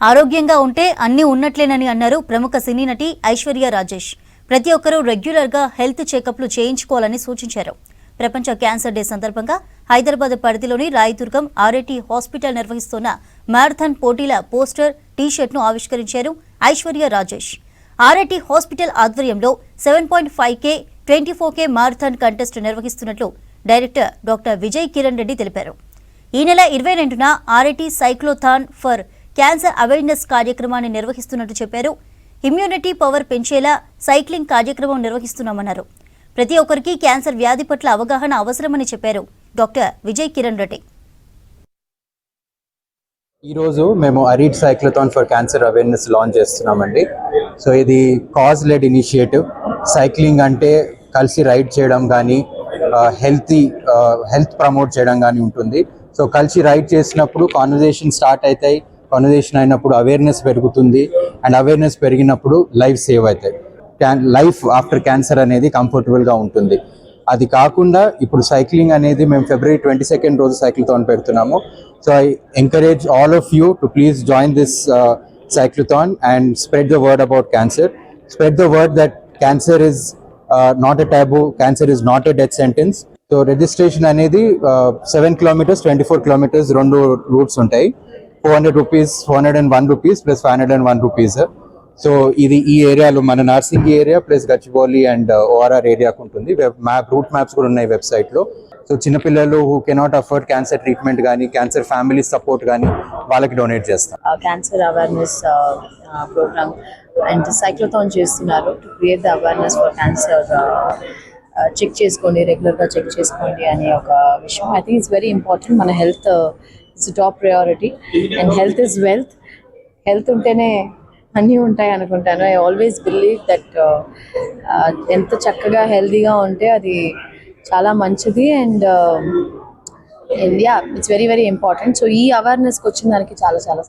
ఆరోగ్యంగా ఉంటే అన్నీ ఉన్నట్లేనని అన్నారు ప్రముఖ సినీ నటి ఐశ్వర్య రాజేష్. ప్రతి ఒక్కరూ రెగ్యులర్ గా హెల్త్ చెకప్లు చేయించుకోవాలని సూచించారు. ప్రపంచ క్యాన్సర్ డే సందర్భంగా హైదరాబాద్ పరిధిలోని రాయదుర్గం ఆర్ఐటి హాస్పిటల్ నిర్వహిస్తున్న మారథాన్ పోటీల పోస్టర్, టీ-షర్ట్ ను ఆవిష్కరించారు ఐశ్వర్య రాజేష్. ఆర్ఐటి హాస్పిటల్ ఆధ్వర్యంలో 7.5K, 24K మారథాన్ కంటెస్ట్ నిర్వహిస్తున్నట్లు డైరెక్టర్ డాక్టర్ విజయ్ కిరణ్ రెడ్డి తెలిపారు. ఈ నెల 22న RIT cyclothon for cancer awareness కార్యక్రమాన్ని నిర్వహిస్తున్నట్టు చెప్పారు. ఇమ్యూనిటీ పవర్ పెంచేలా సైక్లింగ్ కార్యక్రమం నిర్వహిస్తున్నామన్నారు. ప్రతి ఒక్కరికి క్యాన్సర్ వ్యాధి పట్ల అవగాహన అవసరమని చెప్పారు డాక్టర్ విజయ్ కిరణ్ రెడ్డి. ఈరోజు మేము RIT cyclothon for cancer awareness launch చేస్తున్నామండి. సో ఇది కాజ్ లెడ్ ఇనిషియేటివ్. సైక్లింగ్ అంటే కలిసి రైడ్ చేయడం కానీ హెల్త్ ప్రమోట్ చేయడం కానీ ఉంటుంది. సో కలిసి రైడ్ చేసినప్పుడు కాన్వర్జేషన్ స్టార్ట్ అవుతాయి. కాన్వర్జేషన్ అయినప్పుడు అవేర్నెస్ పెరుగుతుంది. అండ్ అవేర్నెస్ పెరిగినప్పుడు లైఫ్ సేవ్ అవుతాయి. లైఫ్ ఆఫ్టర్ క్యాన్సర్ అనేది కంఫర్టబుల్గా ఉంటుంది. అది కాకుండా ఇప్పుడు సైక్లింగ్ అనేది మేము February 22 రోజు సైక్లోథాన్ పెడుతున్నాము. So I encourage all of you to please join this cyclothon and spread the word about cancer. Spread the word that cancer is not a taboo, cancer is not a death sentence. So registration అనేది 7 kilometers, 24 kilometers రెండు roots ఉంటాయి. 400 rupees, 401 rupees plus 501 rupees. So ఇది ఈ ఏరియాలో మన Narsingi area plus Gachibowli and ORR ఏరియాకు ఉంటుంది. Route maps కూడా ఉన్నాయి వెబ్సైట్లో. సో చిన్నపిల్లలు who cannot afford cancer treatment కానీ క్యాన్సర్ ఫ్యామిలీ సపోర్ట్ కానీ వాళ్ళకి డొనేట్ చేస్తాం. Cancer awareness programme and cyclothon చేస్తున్నారు to create the awareness for cancer. Check చేసుకోండి, రెగ్యులర్గా చెక్ చేసుకోండి అనే ఒక విషయం. I think it's very important. మన health it's top priority and health is wealth. Health ఉంటేనే అన్నీ ఉంటాయి అనుకుంటాను. ఐ ఆల్వేస్ బిలీవ్ దట్ ఎంత చక్కగా హెల్తీగా ఉంటే అది చాలా మంచిది. And yeah, it's very very important. So ఈ అవేర్నెస్కి వచ్చిన దానికి చాలా చాలా